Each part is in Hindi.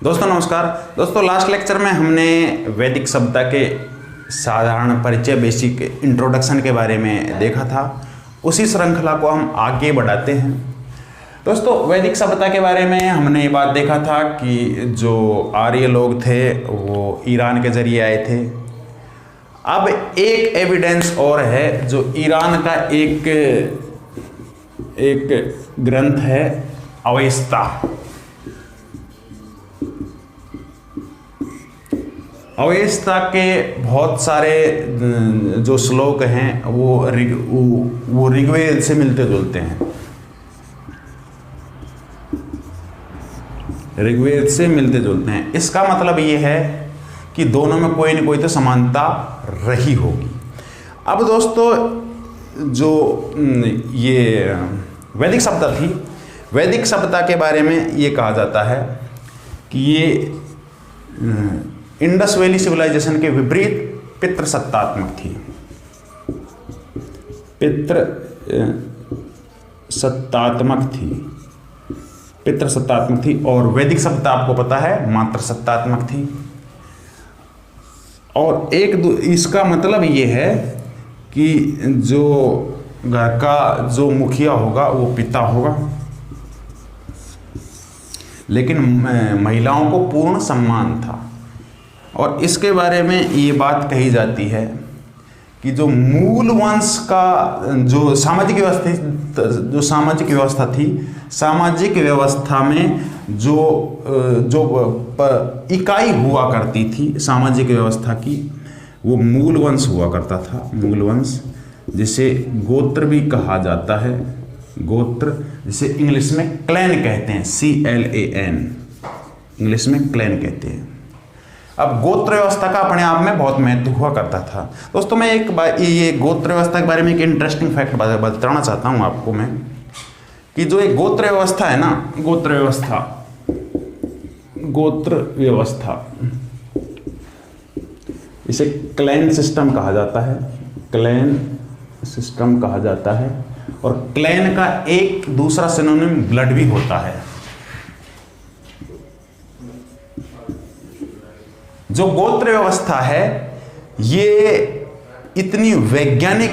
दोस्तों नमस्कार। दोस्तों लास्ट लेक्चर में हमने वैदिक सभ्यता के साधारण परिचय बेसिक इंट्रोडक्शन के बारे में देखा था। उसी श्रृंखला को हम आगे बढ़ाते हैं। दोस्तों वैदिक सभ्यता के बारे में हमने ये बात देखा था कि जो आर्य लोग थे वो ईरान के जरिए आए थे। अब एक एविडेंस और है जो ईरान का एक ग्रंथ है अवेस्ता। अवेस्ता के बहुत सारे जो श्लोक हैं वो ऋग्वेद से मिलते जुलते हैं। ऋग्वेद से मिलते जुलते हैं। इसका मतलब ये है कि दोनों में कोई न कोई तो समानता रही होगी। अब दोस्तों जो ये वैदिक सभ्यता थी, वैदिक सभ्यता के बारे में ये कहा जाता है कि ये इंडस वैली सिविलाइजेशन के विपरीत पितृसत्तात्मक थी। पितृसत्तात्मक थी और वैदिक सभ्यता आपको पता है मातृसत्तात्मक थी। और इसका मतलब ये है कि जो घर का जो मुखिया होगा वो पिता होगा, लेकिन महिलाओं को पूर्ण सम्मान था। और इसके बारे में ये बात कही जाती है कि जो मूल वंश का जो सामाजिक व्यवस्था थी, सामाजिक व्यवस्था में जो इकाई हुआ करती थी सामाजिक व्यवस्था की, वो मूल वंश हुआ करता था। मूल वंश जिसे गोत्र भी कहा जाता है, गोत्र जिसे इंग्लिश में क्लैन कहते हैं, CLAN, इंग्लिश में क्लैन कहते हैं। अब गोत्र व्यवस्था का अपने आप में बहुत महत्व हुआ करता था। दोस्तों मैं ये गोत्र व्यवस्था के बारे में एक इंटरेस्टिंग फैक्ट बताना चाहता हूँ आपको मैं, कि जो एक गोत्र व्यवस्था है ना, गोत्र व्यवस्था इसे क्लैन सिस्टम कहा जाता है, क्लैन सिस्टम कहा जाता है। और क्लैन का एक दूसरा सिनोनिम ब्लड भी होता है। जो गोत्र व्यवस्था है ये इतनी वैज्ञानिक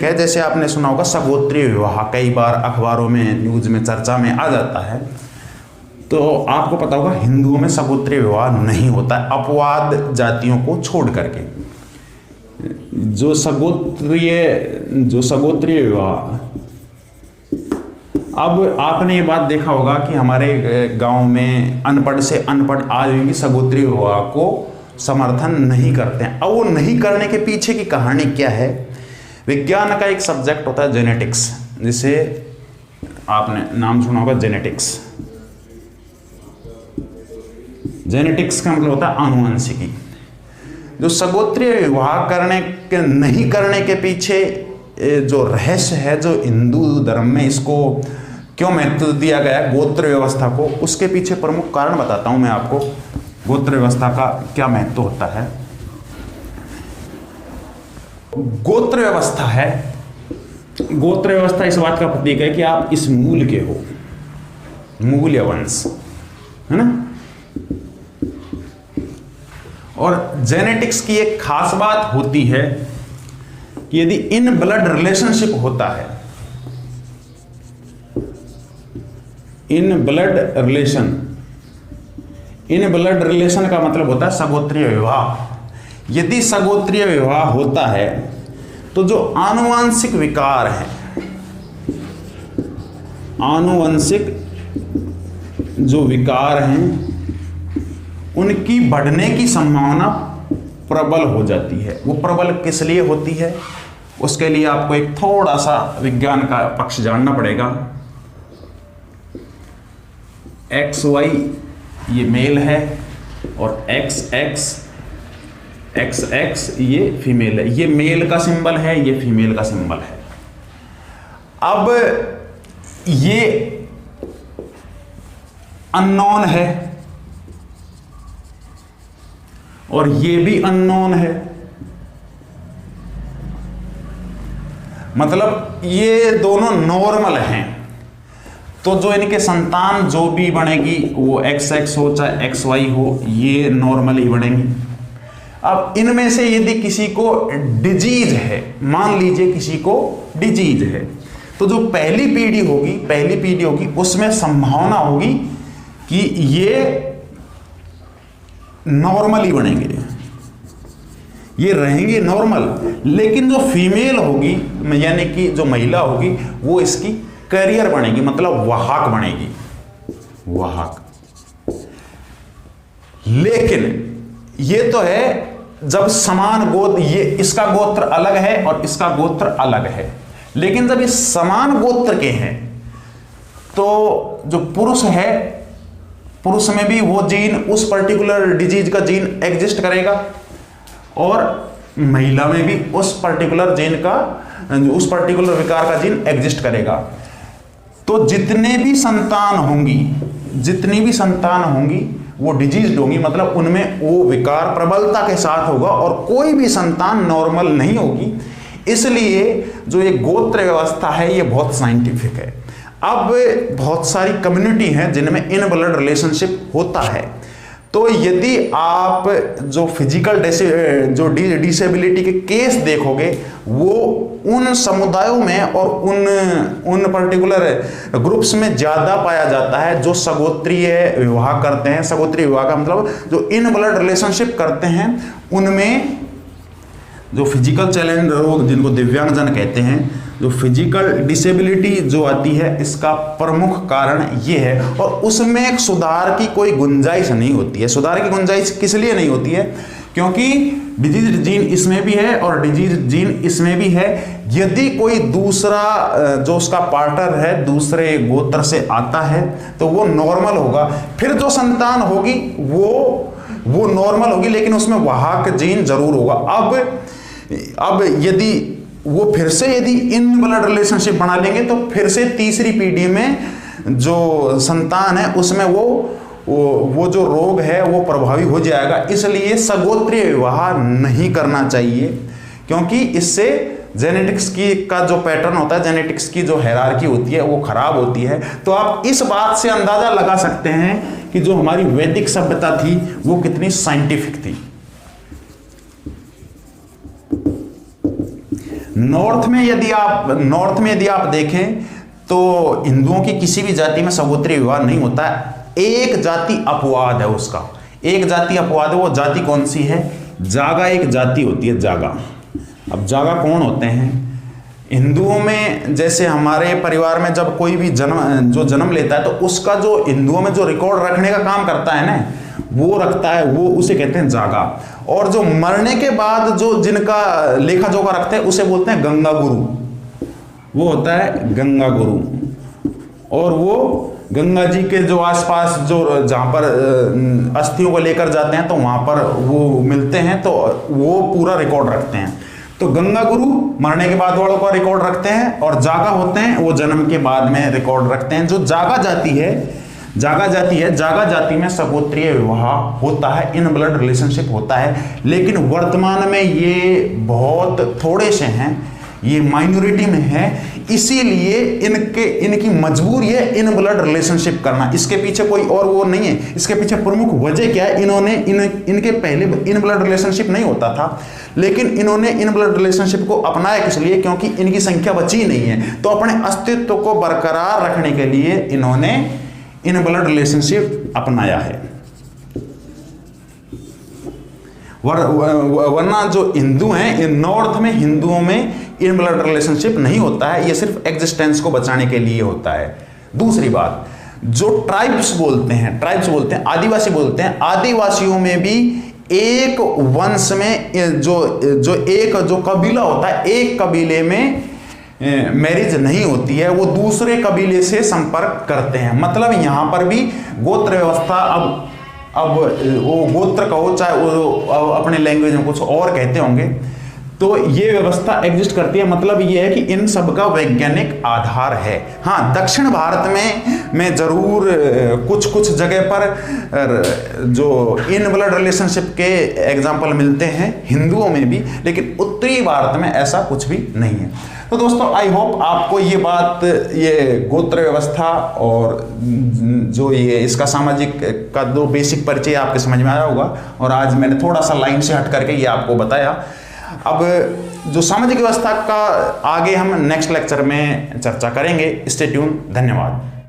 है, जैसे आपने सुना होगा सगोत्रीय विवाह, कई बार अखबारों में न्यूज में चर्चा में आ जाता है। तो आपको पता होगा हिंदुओं में सगोत्रीय विवाह नहीं होता है, अपवाद जातियों को छोड़ करके। जो सगोत्रीय विवाह, अब आपने ये बात देखा होगा कि हमारे गांव में अनपढ़ से अनपढ़ आदमी भी सगोत्रीय विवाह को समर्थन नहीं करते हैं। अब वो नहीं करने के पीछे की कहानी क्या है? विज्ञान का एक सब्जेक्ट होता है जेनेटिक्स, जिसे आपने नाम सुना होगा जेनेटिक्स। जेनेटिक्स का मतलब होता है आनुवंशिकी। जो सगोत्रीय विवाह नहीं करने के पीछे जो रहस्य है, जो हिंदू धर्म में इसको क्यों महत्व दिया गया गोत्र व्यवस्था को, उसके पीछे प्रमुख कारण बताता हूं मैं आपको। गोत्र व्यवस्था का क्या महत्व होता है? गोत्र व्यवस्था इस बात का प्रतीक है कि आप इस मूल के हो, मूल या वंश, है ना। और जेनेटिक्स की एक खास बात होती है कि यदि इन ब्लड रिलेशनशिप होता है, इन ब्लड रिलेशन का मतलब होता है सगोत्रीय विवाह। यदि सगोत्रीय विवाह होता है तो जो आनुवांशिक विकार हैं, आनुवंशिक जो विकार हैं, उनकी बढ़ने की संभावना प्रबल हो जाती है। वो प्रबल किस लिए होती है? उसके लिए आपको एक थोड़ा सा विज्ञान का पक्ष जानना पड़ेगा। XY ये मेल है और XX ये फीमेल है। ये मेल का सिंबल है, ये फीमेल का सिंबल है। अब ये अननोन है और ये भी अननोन है। मतलब ये दोनों नॉर्मल हैं। तो जो इनके संतान जो भी बनेगी वो XX हो चाहे XY हो, ये नॉर्मल ही बनेंगी। अब इनमें से यदि किसी को डिजीज है, मान लीजिए किसी को डिजीज है, तो जो पहली पीढ़ी होगी उसमें संभावना होगी कि ये नॉर्मल ही बनेंगे, ये रहेंगे नॉर्मल। लेकिन जो फीमेल होगी यानी कि जो महिला होगी वो इसकी कैरियर बनेगी, मतलब वाहक बनेगी, वाहक। लेकिन ये तो है जब समान गोत्र, ये इसका गोत्र अलग है और इसका गोत्र अलग है, लेकिन जब ये समान गोत्र के हैं तो जो पुरुष है, पुरुष में भी वो जीन, उस पर्टिकुलर डिजीज का जीन एग्जिस्ट करेगा और महिला में भी उस पर्टिकुलर जीन का, उस पर्टिकुलर विकार का जीन एग्जिस्ट करेगा। तो जितनी भी संतान होंगी वो डिजीज होंगी, मतलब उनमें वो विकार प्रबलता के साथ होगा और कोई भी संतान नॉर्मल नहीं होगी। इसलिए जो ये गोत्र व्यवस्था है ये बहुत साइंटिफिक है। अब बहुत सारी कम्युनिटी हैं जिनमें इन ब्लड रिलेशनशिप होता है, तो यदि आप जो फिजिकल जो डिसेबिलिटी के केस देखोगे वो उन समुदायों में और उन पर्टिकुलर ग्रुप्स में ज़्यादा पाया जाता है जो सगोत्रीय विवाह करते हैं। सगोत्रीय विवाह का मतलब जो इन ब्लड रिलेशनशिप करते हैं उनमें जो फिजिकल चैलेंज रोग, जिनको दिव्यांगजन कहते हैं, जो फिजिकल डिसेबिलिटी जो आती है, इसका प्रमुख कारण ये है। और उसमें एक सुधार की कोई गुंजाइश नहीं होती है। सुधार की गुंजाइश किस लिए नहीं होती है? क्योंकि डिजीज जीन इसमें भी है और डिजीज जीन इसमें भी है। यदि कोई दूसरा जो उसका पार्टनर है दूसरे गोत्र से आता है तो वो नॉर्मल होगा, फिर जो संतान होगी वो नॉर्मल होगी, लेकिन उसमें वाहक जीन जरूर होगा। अब यदि वो फिर से यदि इन ब्लड रिलेशनशिप बना लेंगे तो फिर से तीसरी पीढ़ी में जो संतान है उसमें वो जो रोग है वो प्रभावी हो जाएगा। इसलिए सगोत्रीय विवाह नहीं करना चाहिए, क्योंकि इससे जेनेटिक्स का जो पैटर्न होता है, जेनेटिक्स की जो हायरार्की होती है वो खराब होती है। तो आप इस बात से अंदाजा लगा सकते हैं कि जो हमारी वैदिक सभ्यता थी वो कितनी साइंटिफिक थी। नॉर्थ में यदि आप देखें तो हिंदुओं की किसी भी जाति में सगोत्रीय विवाह नहीं होता है। एक जाति अपवाद है उसका, एक जाति अपवाद है। वो जाति कौन सी है? जागा एक जाति होती है, जागा। अब जागा कौन होते हैं? हिंदुओं में जैसे हमारे परिवार में जब कोई भी जन्म लेता है तो उसका जो हिंदुओं में जो रिकॉर्ड रखने का काम करता है ना, वो रखता है, वो उसे कहते हैं जागा। और जो मरने के बाद जो जिनका लेखा जोखा रखते हैं उसे बोलते हैं गंगा गुरु, वो होता है गंगा गुरु। और वो गंगा जी के जो आसपास जो जहाँ पर अस्थियों को लेकर जाते हैं तो वहाँ पर वो मिलते हैं, तो वो पूरा रिकॉर्ड रखते हैं। तो गंगा गुरु मरने के बाद वालों का रिकॉर्ड रखते हैं, और जागा होते हैं वो जन्म के बाद में रिकॉर्ड रखते हैं। जो जागा जाति है, जागा जाति में सगोत्रीय विवाह होता है, इन ब्लड रिलेशनशिप होता है। लेकिन वर्तमान में ये बहुत थोड़े से हैं, ये माइनॉरिटी में है। इसीलिए इनकी मजबूरी है इन ब्लड रिलेशनशिप करना। इसके पीछे कोई और वो नहीं है। इसके पीछे प्रमुख वजह क्या है? इनके पहले इन ब्लड रिलेशनशिप नहीं होता था, लेकिन इन्होंने इन ब्लड रिलेशनशिप को अपनाया। किस लिए? क्योंकि इनकी संख्या बची नहीं है। तो अपने अस्तित्व को बरकरार रखने के लिए इन्होंने इन ब्लड रिलेशनशिप अपनाया है। वरना जो हिंदू हैं, नॉर्थ में हिंदुओं में इन ब्लड रिलेशनशिप नहीं होता है। ये सिर्फ एग्जिस्टेंस को बचाने के लिए होता है। दूसरी बात, जो ट्राइब्स बोलते हैं, आदिवासी बोलते हैं, आदिवासियों में भी एक वंश में जो कबीला होता है, एक कबीले में मैरिज नहीं होती है, वो दूसरे कबीले से संपर्क करते हैं। मतलब यहाँ पर भी गोत्र व्यवस्था, अब वो गोत्र कहो चाहे वो अपने लैंग्वेज में कुछ और कहते होंगे, तो ये व्यवस्था एग्जिस्ट करती है, मतलब ये है कि इन सब का वैज्ञानिक आधार है। हाँ, दक्षिण भारत में जरूर कुछ कुछ जगह पर जो इन ब्लड रिलेशनशिप के एग्जाम्पल मिलते हैं हिंदुओं में भी, लेकिन उत्तरी भारत में ऐसा कुछ भी नहीं है। तो दोस्तों, आई होप आपको ये बात, ये गोत्र व्यवस्था और जो ये इसका सामाजिक का दो बेसिक परिचय आपके समझ में आया होगा, और आज मैंने थोड़ा सा लाइन से हट करके ये आपको बताया। अब जो सामाजिक व्यवस्था का आगे हम नेक्स्ट लेक्चर में चर्चा करेंगे। Stay tune. धन्यवाद।